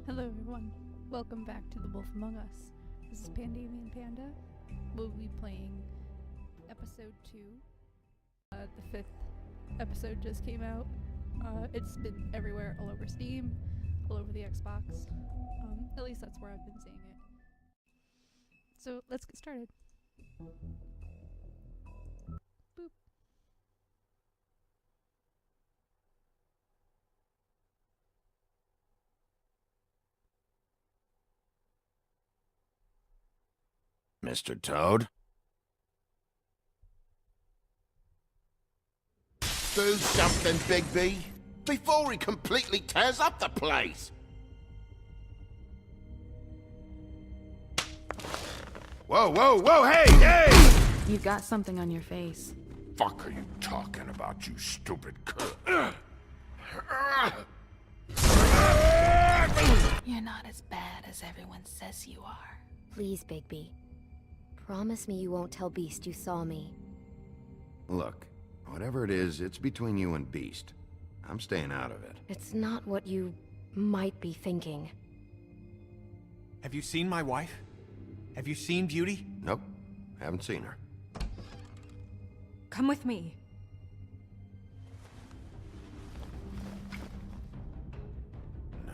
Hello everyone, welcome back to The Wolf Among Us. This is Pandavian Panda. We'll be playing episode 2. The 5th episode just came out. It's been everywhere, all over Steam, all over the Xbox. At least that's where I've been seeing it. So let's get started. Boop. Mr. Toad? Do something, Bigby, before he completely tears up the place! Whoa, whoa, whoa, hey, hey! You've got something on your face. Fuck are you talking about, you stupid You're not as bad as everyone says you are. Please, Bigby. Promise me you won't tell Beast you saw me. Look, whatever it is, it's between you and Beast. I'm staying out of it. It's not what you might be thinking. Have you seen my wife? Have you seen Beauty? Nope, haven't seen her. Come with me. No.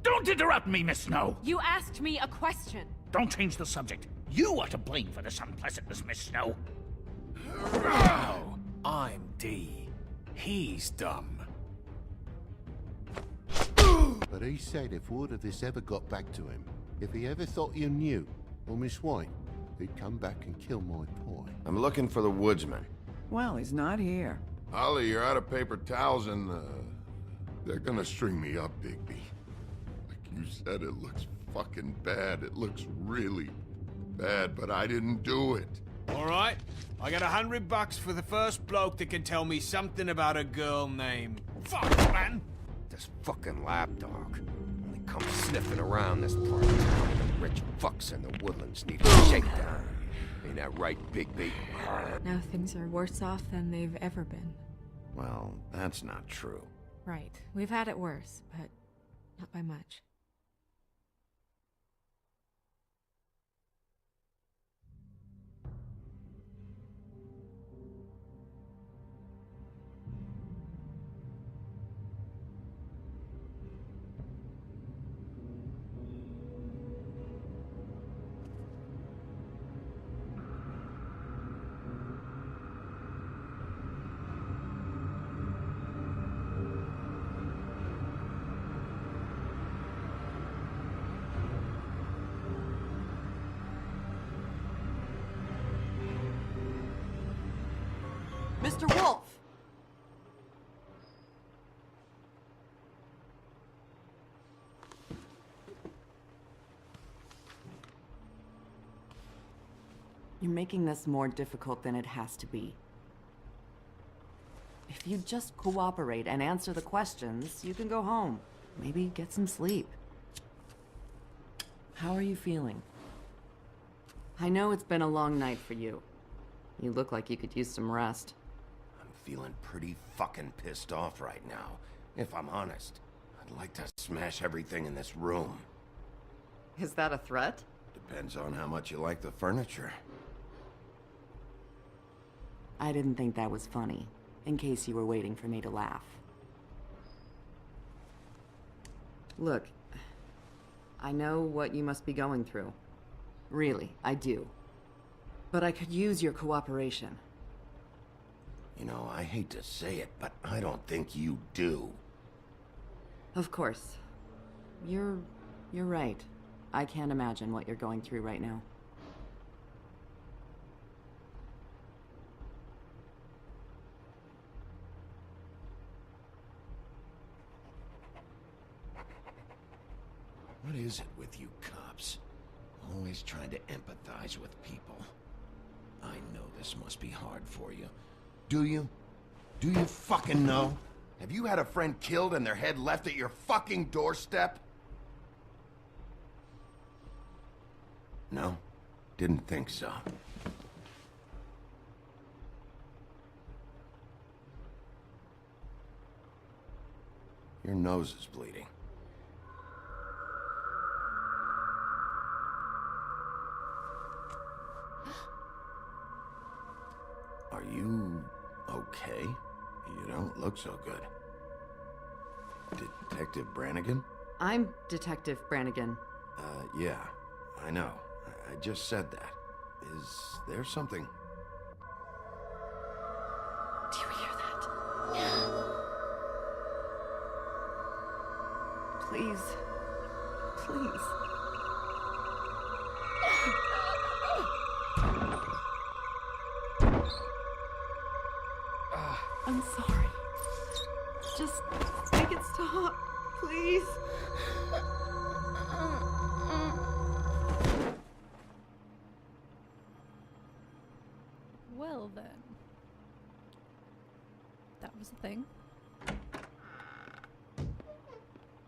Don't interrupt me, Miss Snow! You asked me a question. Don't change the subject. You are to blame for this unpleasantness, Miss Snow. No, I'm D. He's dumb. But he said if word of this ever got back to him, if he ever thought you knew, or Miss White, he'd come back and kill my boy. I'm looking for the woodsman. Well, he's not here. Holly, you're out of paper towels and, they're gonna string me up, Bigby. Like you said, it looks fucking bad. It looks really bad, but I didn't do it. All right, I got $100 for the first bloke that can tell me something about a girl named... Fuck, man! This fucking lapdog. Only comes sniffing around this part of town. The rich fucks in the woodlands need a shakedown. Ain't that right, Bigby? Now things are worse off than they've ever been. Well, that's not true. Right. We've had it worse, but not by much. Mr. Wolf! You're making this more difficult than it has to be. If you just cooperate and answer the questions, you can go home. Maybe get some sleep. How are you feeling? I know it's been a long night for you. You look like you could use some rest. I'm feeling pretty fucking pissed off right now, if I'm honest. I'd like to smash everything in this room. Is that a threat? Depends on how much you like the furniture. I didn't think that was funny, in case you were waiting for me to laugh. Look, I know what you must be going through. Really, I do. But I could use your cooperation. You know, I hate to say it, but I don't think you do. Of course. You're right. I can't imagine what you're going through right now. What is it with you cops? Always trying to empathize with people. I know this must be hard for you. Do you? Do you fucking know? Have you had a friend killed and their head left at your fucking doorstep? No? Didn't think so. Your nose is bleeding. look so good. Detective Brannigan? I'm Detective Brannigan. Yeah, I know. I just said that. Is there something? Do you hear that? Please. Please. I'm sorry. Just make it stop, please. Well then. That was the thing.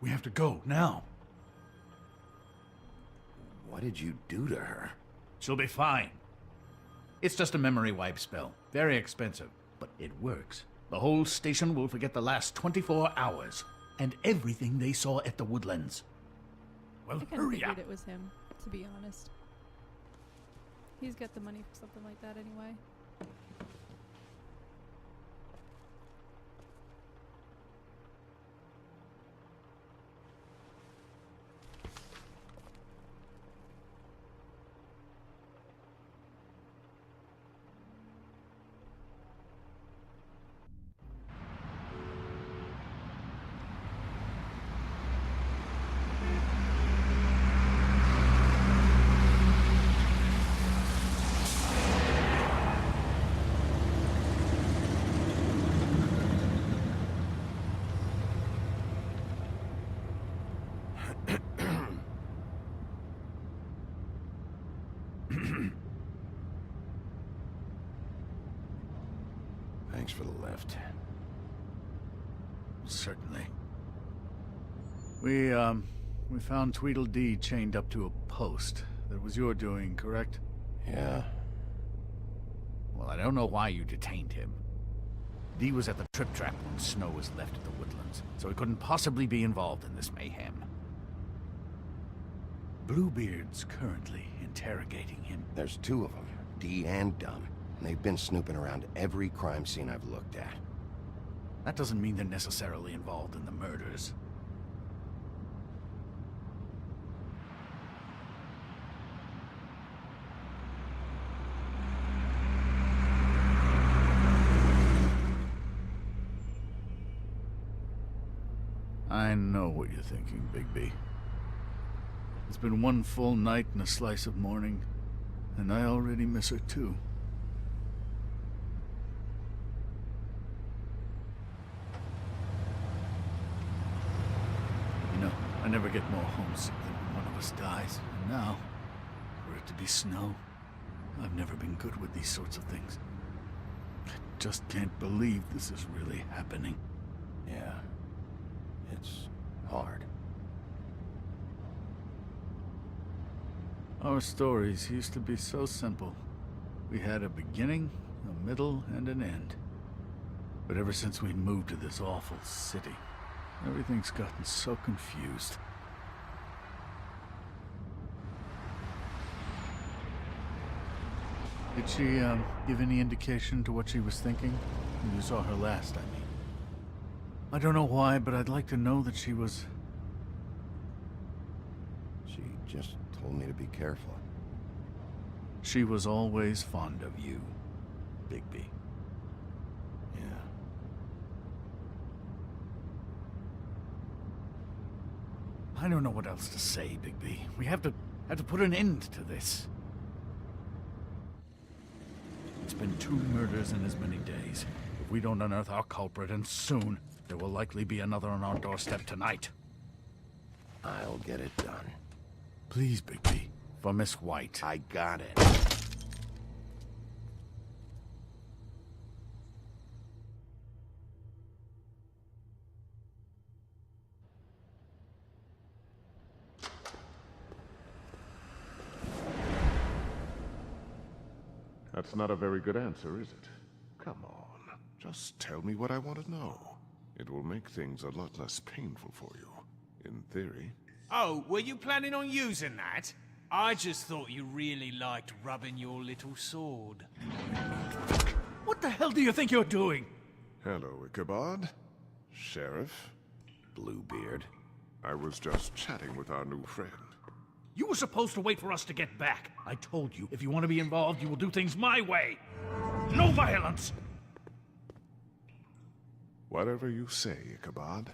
We have to go, now. What did you do to her? She'll be fine. It's just a memory wipe spell. Very expensive, but it works. The whole station will forget the last 24 hours, and everything they saw at the Woodlands. Well, I kind of hurry figured up. it was him, to be honest. He's got the money for something like that anyway. Thanks for the lift. Certainly. We found Tweedledee chained up to a post. That was your doing, correct? Yeah. Well, I don't know why you detained him. Dee was at the Trip Trap when Snow was left at the Woodlands, so he couldn't possibly be involved in this mayhem. Bluebeard's currently interrogating him. There's two of them, Dee and Dunn. And they've been snooping around every crime scene I've looked at. That doesn't mean they're necessarily involved in the murders. I know what you're thinking, Bigby. It's been one full night and a slice of morning, and I already miss her too. You know, I never get more homesick than when one of us dies. And now, for it to be Snow, I've never been good with these sorts of things. I just can't believe this is really happening. Yeah. It's hard. Our stories used to be so simple. We had a beginning, a middle, and an end. But ever since we moved to this awful city, everything's gotten so confused. Did she, give any indication to what she was thinking? When you saw her last, I mean. I don't know why, but I'd like to know that she was... She just told me to be careful. She was always fond of you, Bigby. Yeah. I don't know what else to say, Bigby. We have to put an end to this. It's been 2 murders in as many days. If we don't unearth our culprit, and soon, there will likely be another on our doorstep tonight. I'll get it done. Please, Bigby. For Miss White. I got it. That's not a very good answer, is it? Come on. Just tell me what I want to know. It will make things a lot less painful for you. In theory. Oh, were you planning on using that? I just thought you really liked rubbing your little sword. What the hell do you think you're doing? Hello, Ichabod. Sheriff. Bluebeard. I was just chatting with our new friend. You were supposed to wait for us to get back. I told you, if you want to be involved, you will do things my way. No violence! Whatever you say, Ichabod.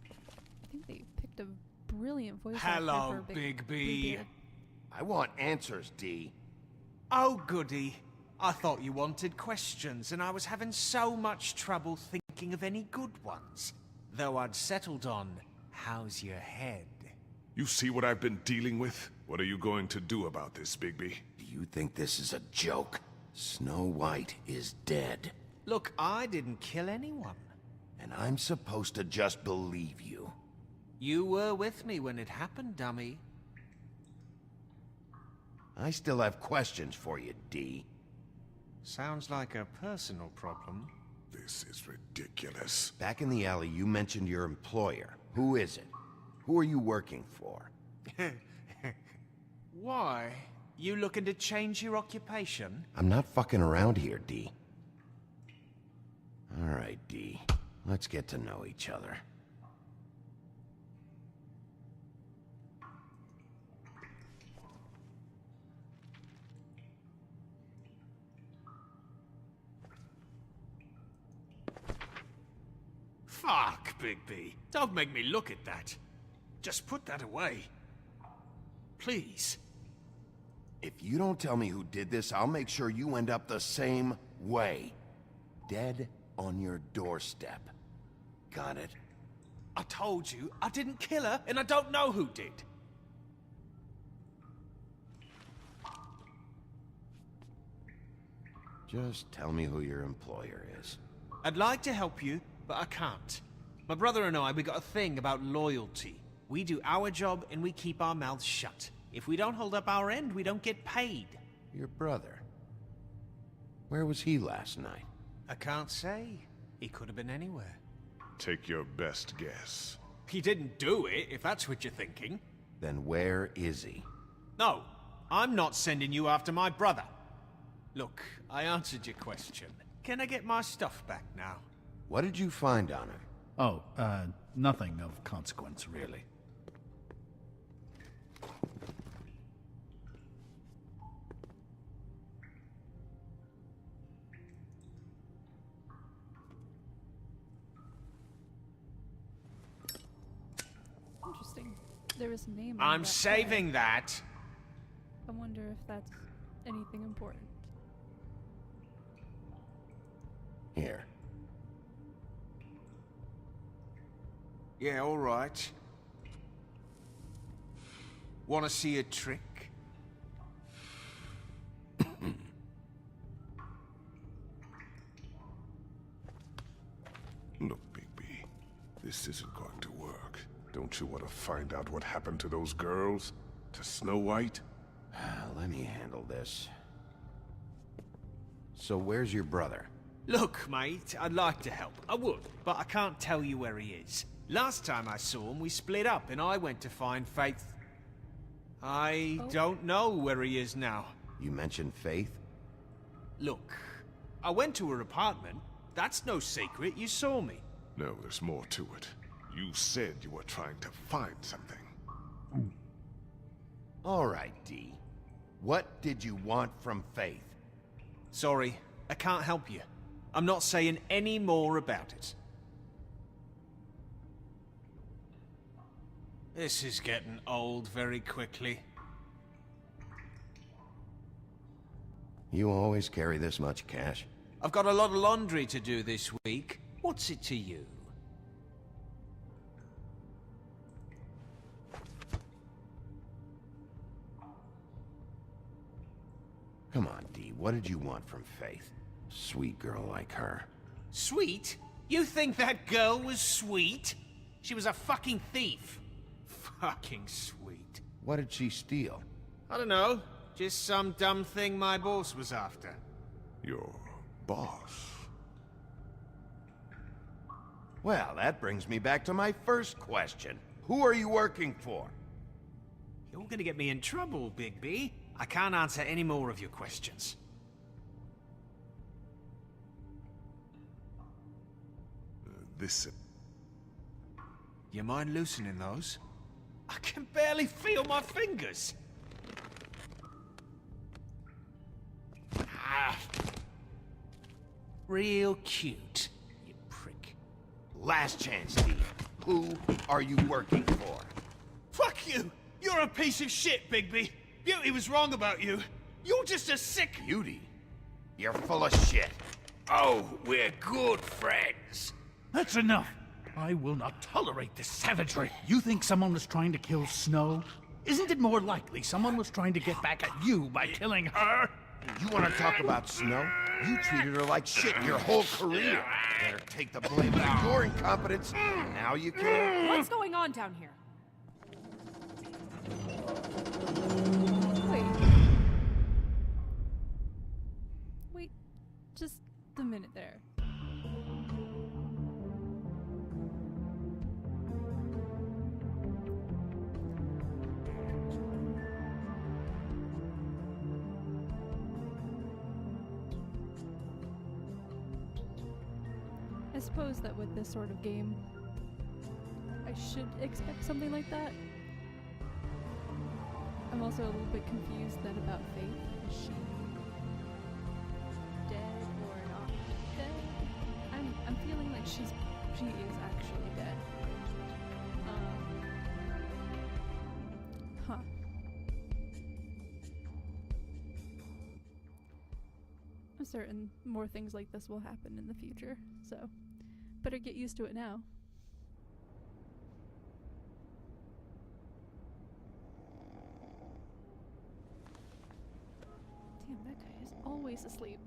I think they picked a brilliant voice actor Hello, for Bigby. Bluebeard. I want answers, D. Oh, goody. I thought you wanted questions, and I was having so much trouble thinking of any good ones. Though I'd settled on, how's your head? You see what I've been dealing with? What are you going to do about this, Bigby? Do you think this is a joke? Snow White is dead. Look, I didn't kill anyone. And I'm supposed to just believe you. You were with me when it happened, dummy. I still have questions for you, D. Sounds like a personal problem. This is ridiculous. Back in the alley, you mentioned your employer. Who is it? Who are you working for? Why? You looking to change your occupation? I'm not fucking around here, D. All right, D. Let's get to know each other. Fuck, Bigby. Don't make me look at that. Just put that away. Please. If you don't tell me who did this, I'll make sure you end up the same way. Dead on your doorstep. Got it? I told you, I didn't kill her, and I don't know who did. Just tell me who your employer is. I'd like to help you, but I can't. My brother and I, we got a thing about loyalty. We do our job and we keep our mouths shut. If we don't hold up our end, we don't get paid. Your brother? Where was he last night? I can't say. He could have been anywhere. Take your best guess. He didn't do it, if that's what you're thinking. Then where is he? No, I'm not sending you after my brother. Look, I answered your question. Can I get my stuff back now? What did you find on him? Oh, nothing of consequence, really. Interesting. There was a name. on I'm that saving that. tag. I wonder if that's anything important. Here. Yeah, all right. Want to see a trick? Look, Bigby, this isn't going to work. Don't you want to find out what happened to those girls? To Snow White? Let me handle this. So where's your brother? Look, mate, I'd like to help. I would, but I can't tell you where he is. Last time I saw him, we split up and I went to find Faith. I don't know where he is now. You mentioned Faith? Look, I went to her apartment. That's no secret, you saw me. No, there's more to it. You said you were trying to find something. All right, D. What did you want from Faith? Sorry, I can't help you. I'm not saying any more about it. This is getting old very quickly. You always carry this much cash? I've got a lot of laundry to do this week. What's it to you? Come on, D. What did you want from Faith? Sweet girl like her. Sweet? You think that girl was sweet? She was a fucking thief. Fucking sweet. What did she steal? I don't know. Just some dumb thing my boss was after. Your boss? Well, that brings me back to my first question. Who are you working for? You're gonna get me in trouble, Bigby. I can't answer any more of your questions. this. You mind loosening those? I can barely feel my fingers. Ah. Real cute, you prick. Last chance, Steve. Who are you working for? Fuck you! You're a piece of shit, Bigby! Beauty was wrong about you. You're just a sick... Beauty? You're full of shit. Oh, we're good friends. That's enough. I will not tolerate this savagery. You think someone was trying to kill Snow? Isn't it more likely someone was trying to get back at you by killing her? You want to talk about Snow? You treated her like shit your whole career. Better take the blame for your incompetence. Now you care? What's going on down here? Wait, just a minute there. I suppose that with this sort of game, I should expect something like that. I'm also a little bit confused then about Faith. Is she dead or not dead? I'm feeling like she is actually dead. Huh. I'm certain more things like this will happen in the future, so better get used to it now. Damn, that guy is always asleep.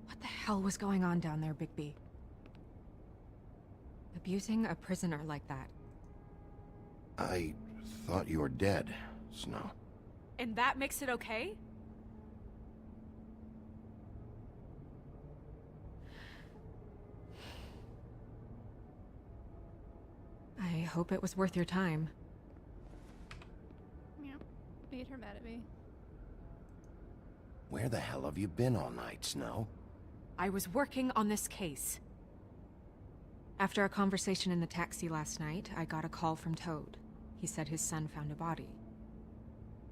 What the hell was going on down there, Bigby? Abusing a prisoner like that. I thought you were dead, Snow. And that makes it okay? I hope it was worth your time. Meow. Made her mad at me. Where the hell have you been all night, Snow? I was working on this case. After a conversation in the taxi last night, I got a call from Toad. He said his son found a body.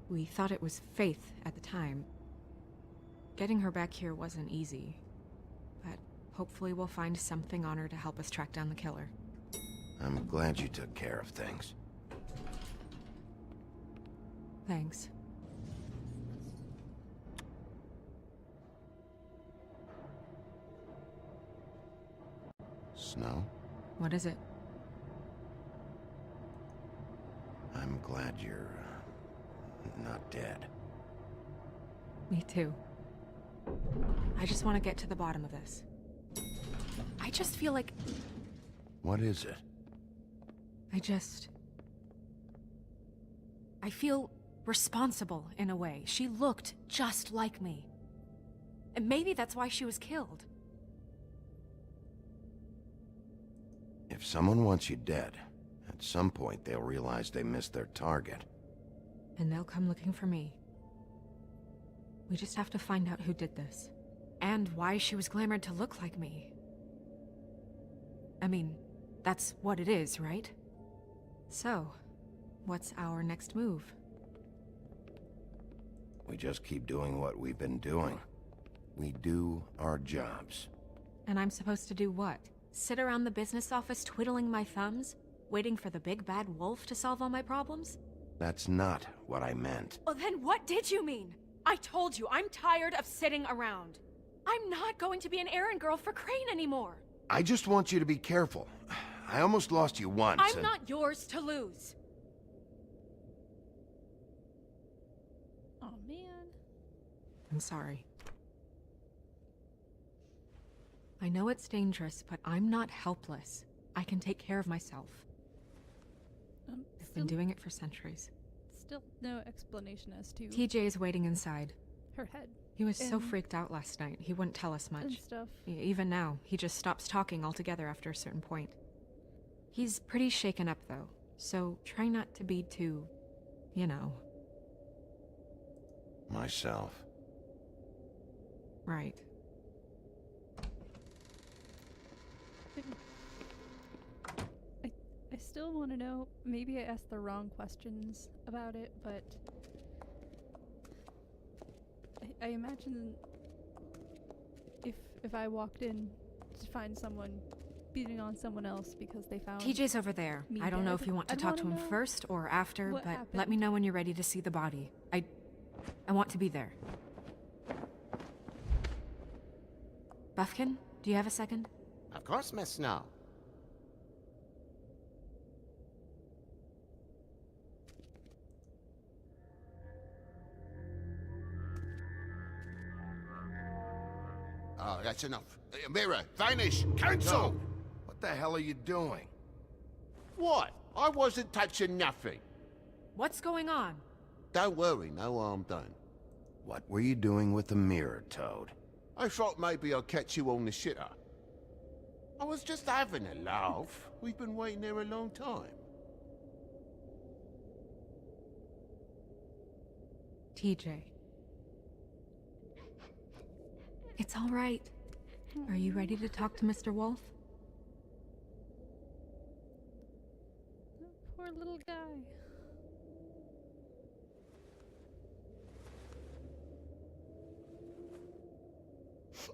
We thought it was Faith at the time. Getting her back here wasn't easy, but hopefully we'll find something on her to help us track down the killer. I'm glad you took care of things. Thanks. Snow? What is it? I'm glad you're not dead. Me too. I just want to get to the bottom of this. I just feel like... What is it? I feel responsible in a way. She looked just like me. And maybe that's why she was killed. If someone wants you dead, at some point they'll realize they missed their target. And they'll come looking for me. We just have to find out who did this. And why she was glamored to look like me. I mean, that's what it is, right? So, what's our next move? We just keep doing what we've been doing. We do our jobs. And I'm supposed to do what? Sit around the business office twiddling my thumbs? Waiting for the big bad wolf to solve all my problems? That's not what I meant. Well, then what did you mean? I told you, I'm tired of sitting around. I'm not going to be an errand girl for Crane anymore. I just want you to be careful. I almost lost you once. I'm not yours to lose. Oh man. I'm sorry. I know it's dangerous, but I'm not helpless. I can take care of myself. I've been doing it for centuries. Still no explanation as to TJ is waiting inside. her head. He was so freaked out last night, he wouldn't tell us much. And stuff. Even now, he just stops talking altogether after a certain point. He's pretty shaken up, though, so try not to be too, you know. Myself. Right. still want to know, maybe I asked the wrong questions about it, but I imagine if I walked in to find someone beating on someone else because they found TJ's over there. me I don't know dead, if you want to I'd talk to wanna him know first or after, what but let happened. me know when you're ready to see the body. I want to be there. Buffkin, do you have a second? Of course, Miss Snow. Oh, that's enough. Mira, vanish! Cancel! What the hell are you doing? What? I wasn't touching nothing. What's going on? Don't worry, no harm done. What were you doing with the mirror, Toad? I thought maybe I'd catch you on the shitter. I was just having a laugh. We've been waiting there a long time. TJ. It's all right. Are you ready to talk to Mr. Wolf? Poor little guy.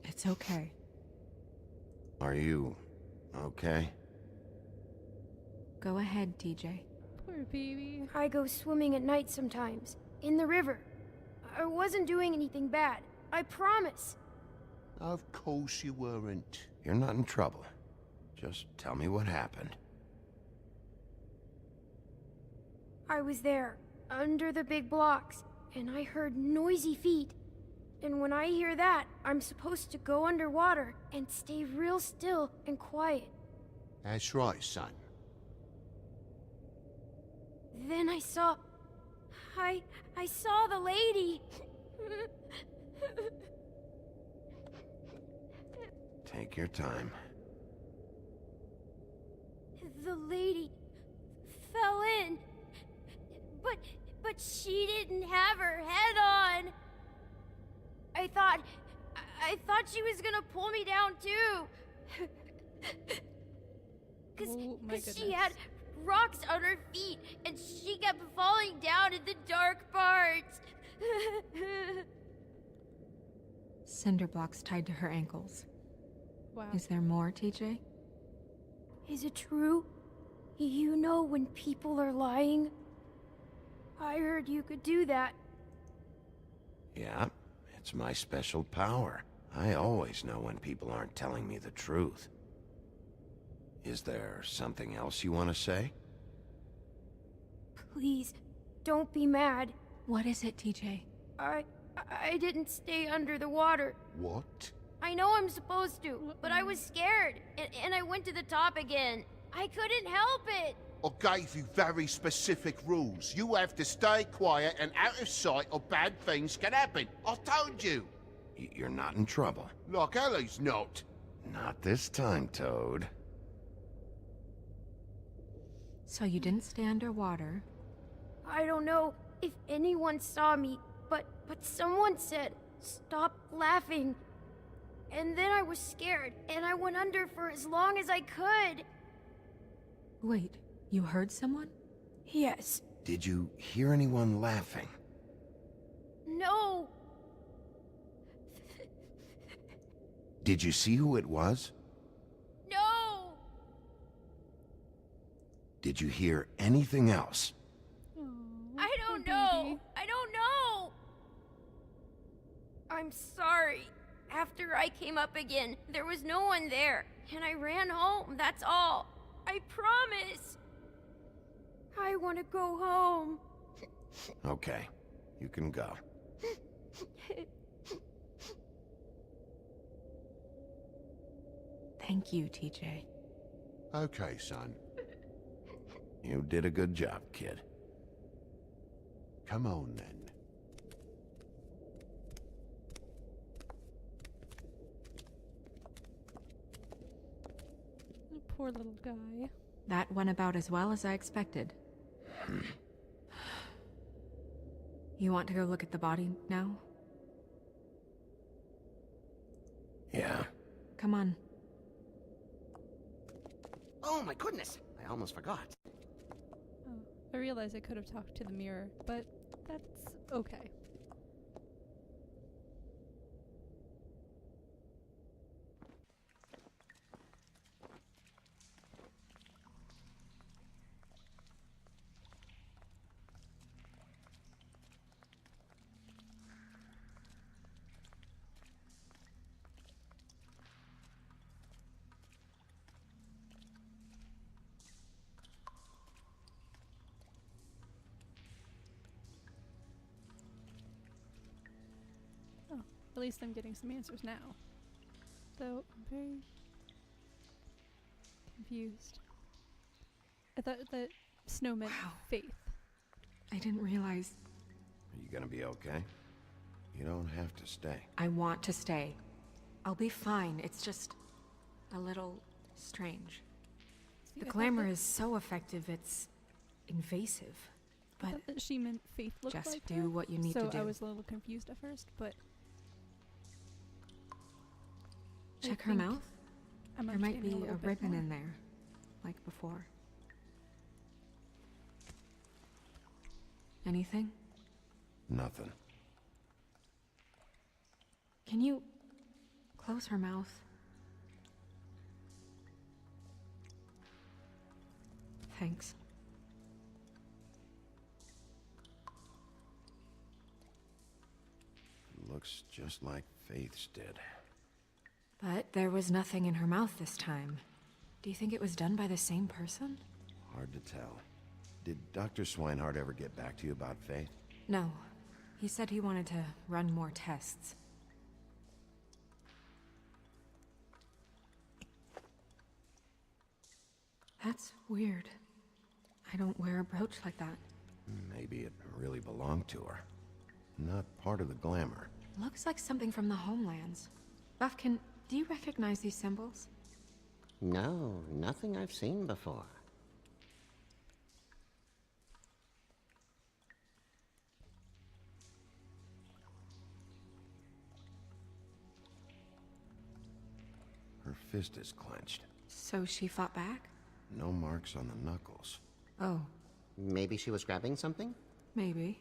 It's okay. Are you okay? Go ahead, TJ. Poor baby. I go swimming at night sometimes, in the river. I wasn't doing anything bad. I promise. Of course you weren't. You're not in trouble. Just tell me what happened. I was there, under the big blocks, and I heard noisy feet. And when I hear that, I'm supposed to go underwater and stay real still and quiet. That's right, son. Then I saw the lady. Take your time. The lady fell in. But she didn't have her head on. I thought she was gonna pull me down too. Oh my Cause she goodness. had rocks on her feet and she kept falling down in the dark parts. Cinder blocks tied to her ankles. Wow. Is there more, TJ? Is it true? You know when people are lying? I heard you could do that. Yeah, it's my special power. I always know when people aren't telling me the truth. Is there something else you want to say? Please, don't be mad. What is it, TJ? I didn't stay under the water. What? I know I'm supposed to, but I was scared, and I went to the top again. I couldn't help it. I gave you very specific rules. You have to stay quiet and out of sight or bad things can happen. I told you. You're not in trouble. Like Ellie's not. Not this time, Toad. So you didn't stay underwater. I don't know if anyone saw me, but someone said, "Stop laughing." And then I was scared, and I went under for as long as I could. Wait, you heard someone? Yes. Did you hear anyone laughing? No. Did you see who it was? No. Did you hear anything else? I don't know. I don't know. I'm sorry. After I came up again, there was no one there, and I ran home, that's all. I promise. I want to go home. Okay, you can go. Thank you, TJ. Okay, son. You did a good job, kid. Come on, then. Poor little guy. That went about as well as I expected. You want to go look at the body now? Yeah. Come on. Oh my goodness! I almost forgot. Oh, I realize I could have talked to the mirror, but that's okay. At least I'm getting some answers now. Though I'm very confused. I thought that snow meant faith. I didn't realize. Are you gonna be okay? You don't have to stay. I want to stay. I'll be fine. It's just a little strange. See, The I thought glamour that- is so effective, it's invasive. I But thought that she meant faith looked just like do her, what you need so to do. I was a little confused at first, but I check her think mouth. I'm There might understanding be a little a bit ribbon more. in there, like before. Anything? Nothing. Can you close her mouth? Thanks. Looks just like Faith's did. But there was nothing in her mouth this time. Do you think it was done by the same person? Hard to tell. Did Dr. Swinehart ever get back to you about Faith? No. He said he wanted to run more tests. That's weird. I don't wear a brooch like that. Maybe it really belonged to her. Not part of the glamour. Looks like something from the homelands. Buffkin, do you recognize these symbols? No, nothing I've seen before. Her fist is clenched. So she fought back? No marks on the knuckles. Oh. Maybe she was grabbing something? Maybe.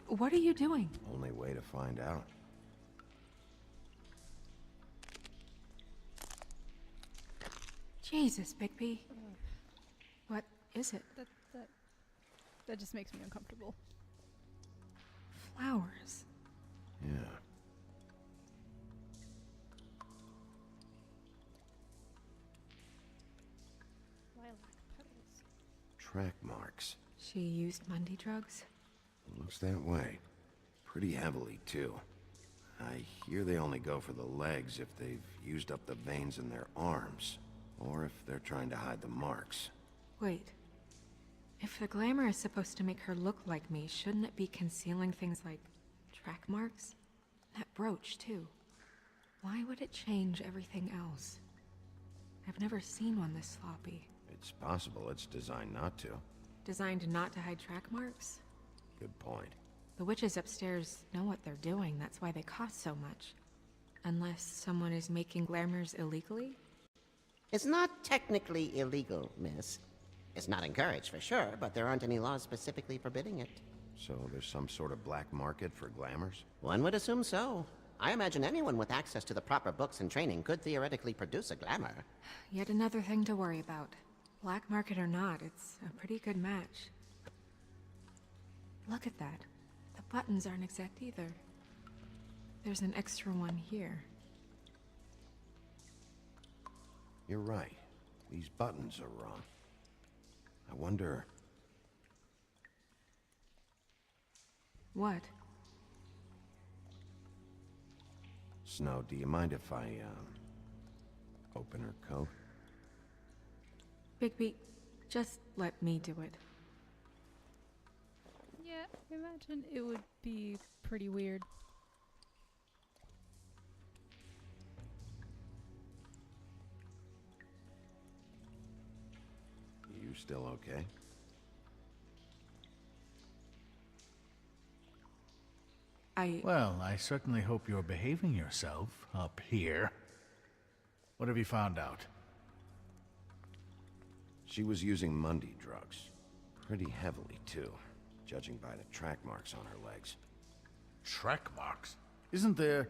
What are you doing? Only way to find out. Jesus, Bigby. What is it? That just makes me uncomfortable. Flowers. Yeah. Lilac petals. Track marks. She used Mundy drugs? Looks that way. Pretty heavily, too. I hear they only go for the legs if they've used up the veins in their arms, or if they're trying to hide the marks. Wait. If the glamour is supposed to make her look like me, shouldn't it be concealing things like track marks? That brooch, too. Why would it change everything else? I've never seen one this sloppy. It's possible it's designed not to. Designed not to hide track marks? Good point. The witches upstairs know what they're doing, that's why they cost so much. Unless someone is making glamours illegally? It's not technically illegal, miss. It's not encouraged for sure, but there aren't any laws specifically forbidding it. So there's some sort of black market for glamours? One would assume so. I imagine anyone with access to the proper books and training could theoretically produce a glamour. Yet another thing to worry about. Black market or not, it's a pretty good match. Look at that. The buttons aren't exact either. There's an extra one here. You're right. These buttons are wrong. I wonder... What? Snow, do you mind if I, open her coat? Bigby, just let me do it. Yeah, I imagine it would be pretty weird. You still okay? Well, I certainly hope you're behaving yourself up here. What have you found out? She was using Mundy drugs. Pretty heavily, too, judging by the track marks on her legs. Track marks? Isn't there...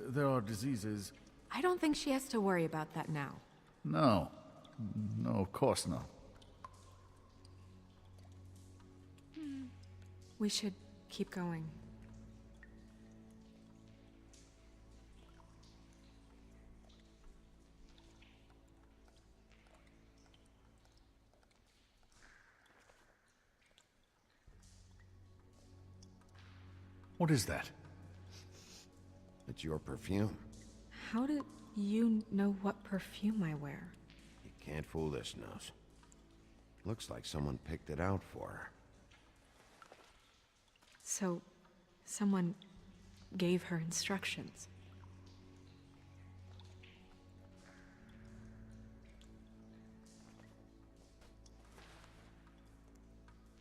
there are diseases... I don't think she has to worry about that now. No. No, of course not. We should keep going. What is that? It's your perfume. How did you know what perfume I wear? You can't fool this nose. Looks like someone picked it out for her. So, someone gave her instructions.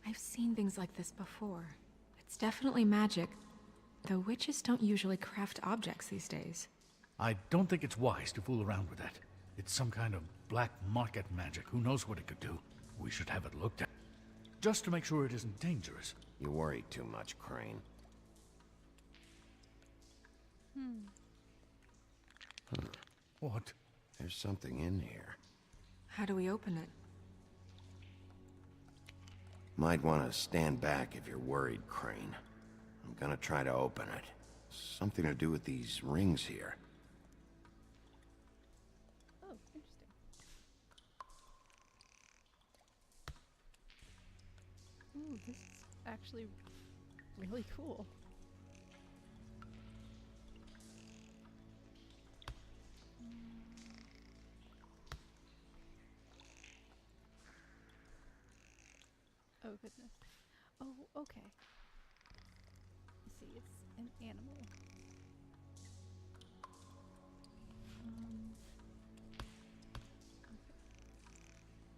I've seen things like this before. It's definitely magic, though witches don't usually craft objects these days. I don't think it's wise to fool around with that. It's some kind of black market magic. Who knows what it could do? We should have it looked at. Just to make sure it isn't dangerous. You worry too much, Crane. What? There's something in here. How do we open it? Might want to stand back if you're worried, Crane. I'm gonna try to open it. Something to do with these rings here. Oh, interesting. Ooh, this is actually really cool. Oh, goodness. Oh, okay. Let's see, it's an animal. Okay.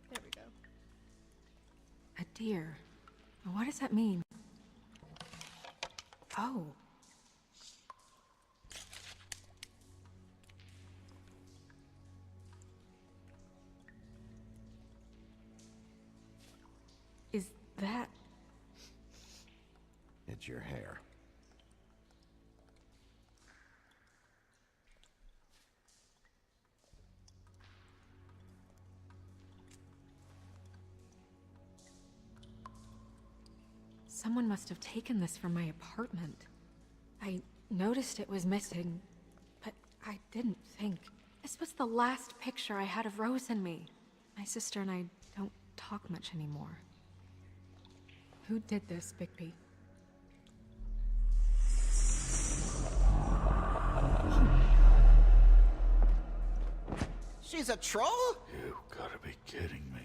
There we go. A deer. What does that mean? Oh. Is that... It's your hair. Someone must have taken this from my apartment. I noticed it was missing, but I didn't think. This was the last picture I had of Rose and me. My sister and I don't talk much anymore. Who did this, Bigby? She's a troll? You gotta be kidding me.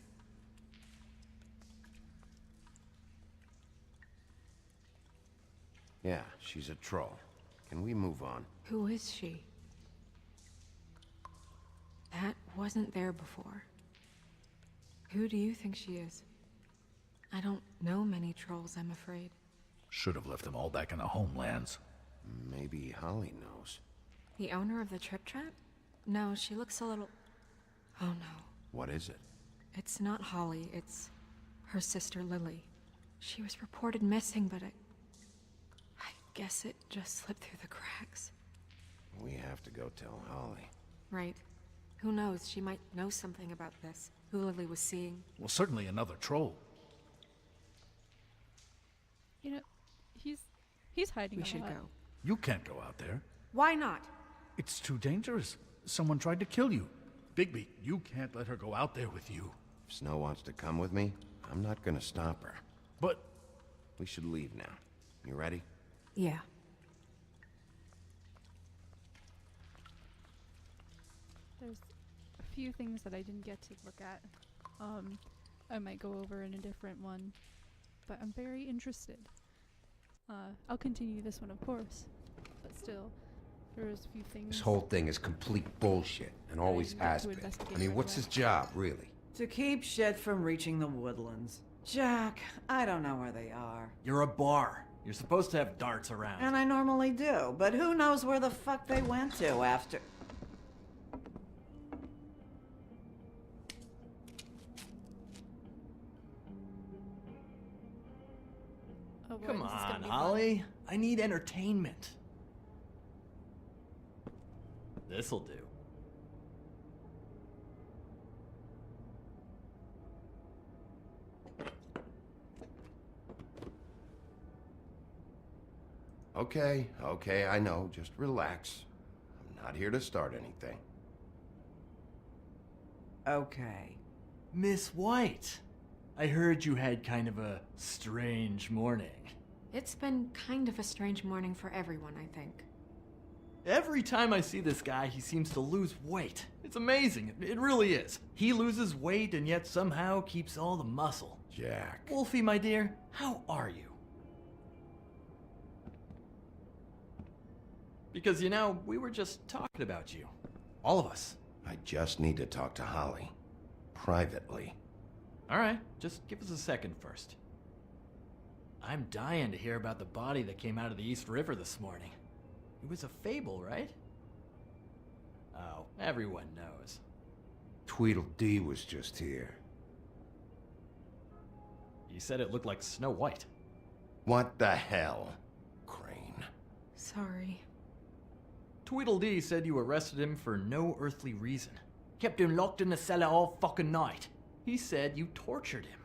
Yeah, she's a troll. Can we move on? Who is she? That wasn't there before. Who do you think she is? I don't know many trolls, I'm afraid. Should have left them all back in the homelands. Maybe Holly knows. The owner of the Trip Trap? No, she looks a little... Oh no. What is it? It's not Holly, it's her sister Lily. She was reported missing, but I guess it just slipped through the cracks. We have to go tell Holly. Right. Who knows, she might know something about this. Who Lily was seeing. Well, certainly another troll. You know, he's hiding We a should lot. go. You can't go out there. Why not? It's too dangerous. Someone tried to kill you. Bigby, you can't let her go out there with you. If Snow wants to come with me, I'm not gonna stop her. But... We should leave now. You ready? Yeah. There's a few things that I didn't get to look at. I might go over in a different one, but I'm very interested. I'll continue this one, of course, but still, there's a few things. This whole thing is complete bullshit, and always need has to been. investigate I mean, right what's away. his job, really? To keep shit from reaching the woodlands. Jack, I don't know where they are. You're a bar. You're supposed to have darts around. And I normally do, but who knows where the fuck they went to after... Oh boy, Come this is gonna on, be Holly. I need entertainment. This'll do. Okay, I know. Just relax. I'm not here to start anything. Okay. Miss White, I heard you had kind of a strange morning. It's been kind of a strange morning for everyone, I think. Every time I see this guy, he seems to lose weight. It's amazing. It really is. He loses weight and yet somehow keeps all the muscle. Jack. Wolfie, my dear, how are you? Because, you know, we were just talking about you. All of us. I just need to talk to Holly. Privately. All right, just give us a second first. I'm dying to hear about the body that came out of the East River this morning. It was a fable, right? Oh, everyone knows. Tweedledee was just here. He said it looked like Snow White. What the hell, Crane? Sorry. Tweedledee said you arrested him for no earthly reason. Kept him locked in the cellar all fucking night. He said you tortured him.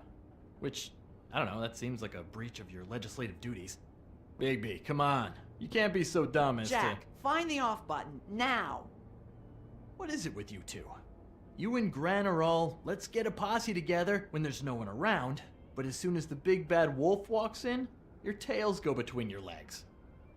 Which, I don't know, that seems like a breach of your legislative duties. Bigby, come on. You can't be so dumb as Jack, find the off button, now! What is it with you two? You and Gran are all, let's get a posse together when there's no one around, but as soon as the big bad wolf walks in, your tails go between your legs.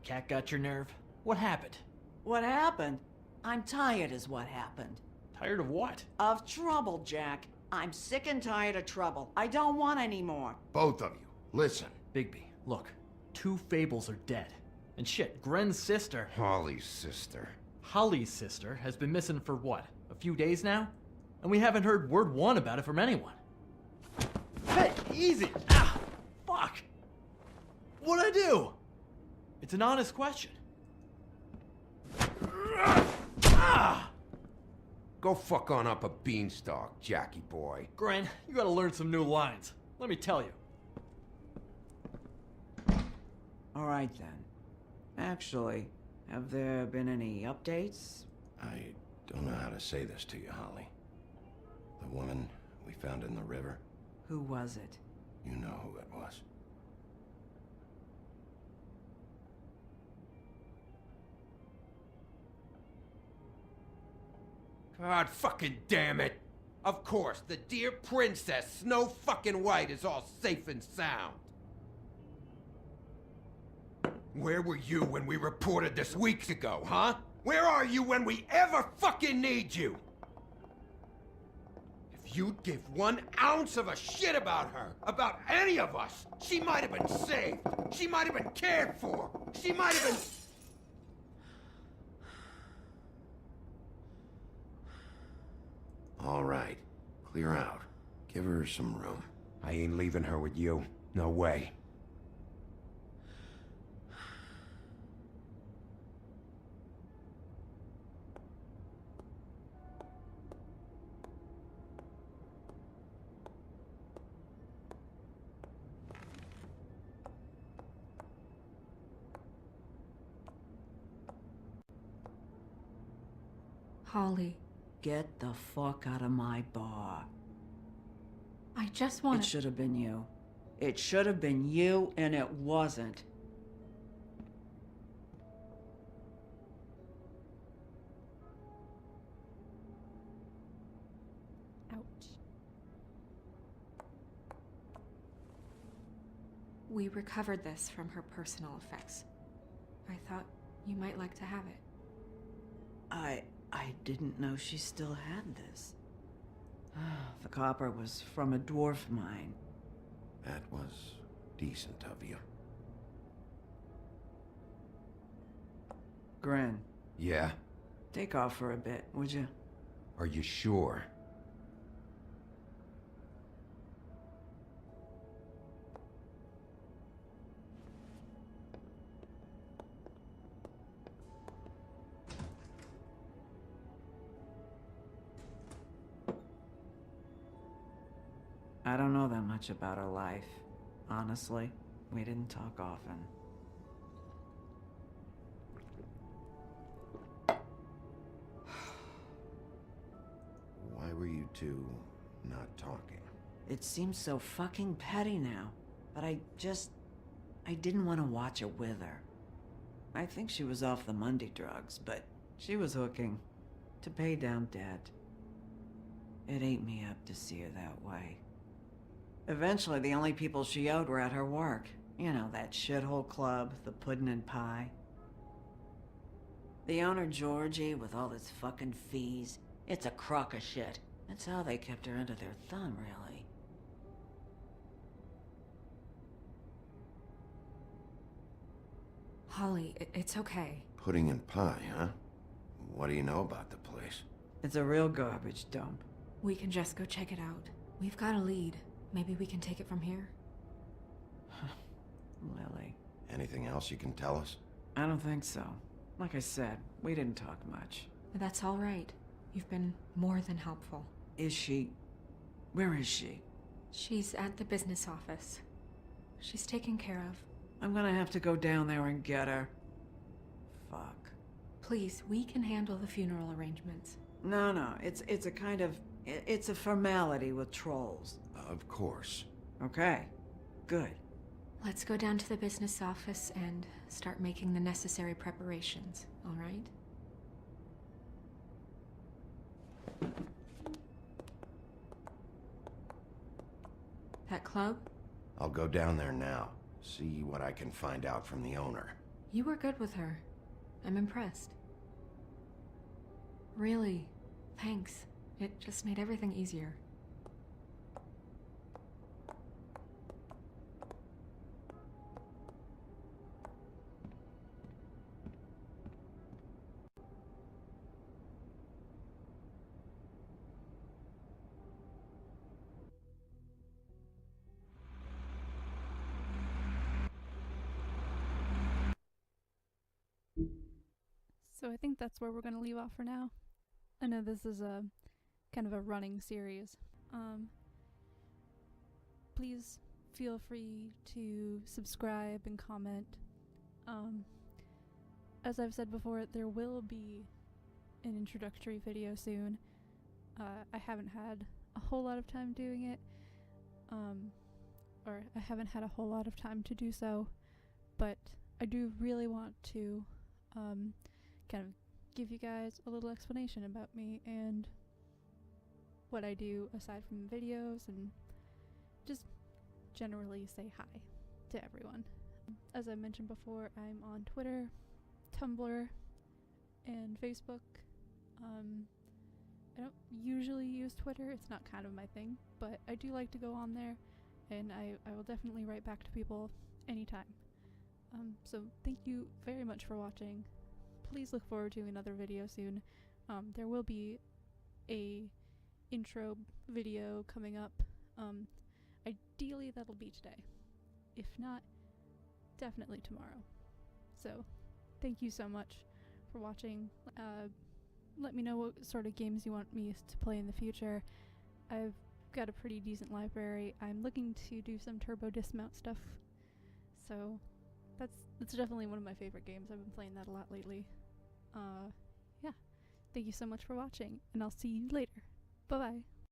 Cat got your nerve? What happened? What happened? I'm tired is what happened. Tired of what? Of trouble, Jack. I'm sick and tired of trouble. I don't want any more. Both of you, listen. Bigby, look. 2 fables are dead. And shit, Gren's sister... Holly's sister. Holly's sister has been missing for what? A few days now? And we haven't heard word one about it from anyone. Hey, easy! Ah! Fuck! What'd I do? It's an honest question. Ah! Go fuck on up a beanstalk, Jackie boy. Gren, you gotta learn some new lines. Let me tell you. All right, then. Actually, have there been any updates? I don't know how to say this to you, Holly. The woman we found in the river. Who was it? You know who it was. God fucking damn it! Of course, the dear princess, Snow fucking White, is all safe and sound. Where were you when we reported this weeks ago, huh? Where are you when we ever fucking need you? If you'd give 1 ounce of a shit about her, about any of us, she might have been saved. She might have been cared for. She might have been... All right, clear out. Give her some room. I ain't leaving her with you. No way. Holly. Get the fuck out of my bar. I just want It should have been you. It should have been you, and it wasn't. Ouch. We recovered this from her personal effects. I thought you might like to have it. I didn't know she still had this. The copper was from a dwarf mine. That was decent of you. Gren, Yeah? take off for a bit, would you? Are you sure? I don't know that much about her life. Honestly, we didn't talk often. Why were you two not talking? It seems so fucking petty now, but I didn't want to watch it with her. I think she was off the Monday drugs, but she was hooking to pay down debt. It ate me up to see her that way. Eventually, the only people she owed were at her work. You know, that shithole club, the Puddin' and Pie. The owner, Georgie, with all his fucking fees, it's a crock of shit. That's how they kept her under their thumb, really. Holly, it's okay. Pudding and pie, huh? What do you know about the place? It's a real garbage dump. We can just go check it out. We've got a lead. Maybe we can take it from here. Lily. Anything else you can tell us? I don't think so. Like I said, we didn't talk much. That's all right. You've been more than helpful. Is she... Where is she? She's at the business office. She's taken care of. I'm gonna have to go down there and get her. Fuck. Please, we can handle the funeral arrangements. No, it's a kind of... It's a formality with trolls. Of course. Okay, good. Let's go down to the business office and start making the necessary preparations, all right? That club? I'll go down there now. See what I can find out from the owner. You were good with her. I'm impressed. Really, thanks. It just made everything easier. So I think that's where we're going to leave off for now. I know this is a kind of a running series. Please feel free to subscribe and comment. As I've said before, there will be an introductory video soon. I haven't had a whole lot of time doing it, or I haven't had a whole lot of time to do so, but I do really want to kind of give you guys a little explanation about me and what I do aside from videos, and just generally say hi to everyone. As I mentioned before, I'm on Twitter, Tumblr, and Facebook. I don't usually use Twitter, it's not kind of my thing, but I do like to go on there, and I will definitely write back to people anytime. So thank you very much for watching. Please look forward to another video soon. There will be a intro video coming up. Ideally that'll be today. If not, definitely tomorrow. So thank you so much for watching. Let me know what sort of games you want me to play in the future. I've got a pretty decent library. I'm looking to do some turbo dismount stuff. So that's definitely one of my favorite games. I've been playing that a lot lately. Yeah. Thank you so much for watching, and I'll see you later. Bye-bye.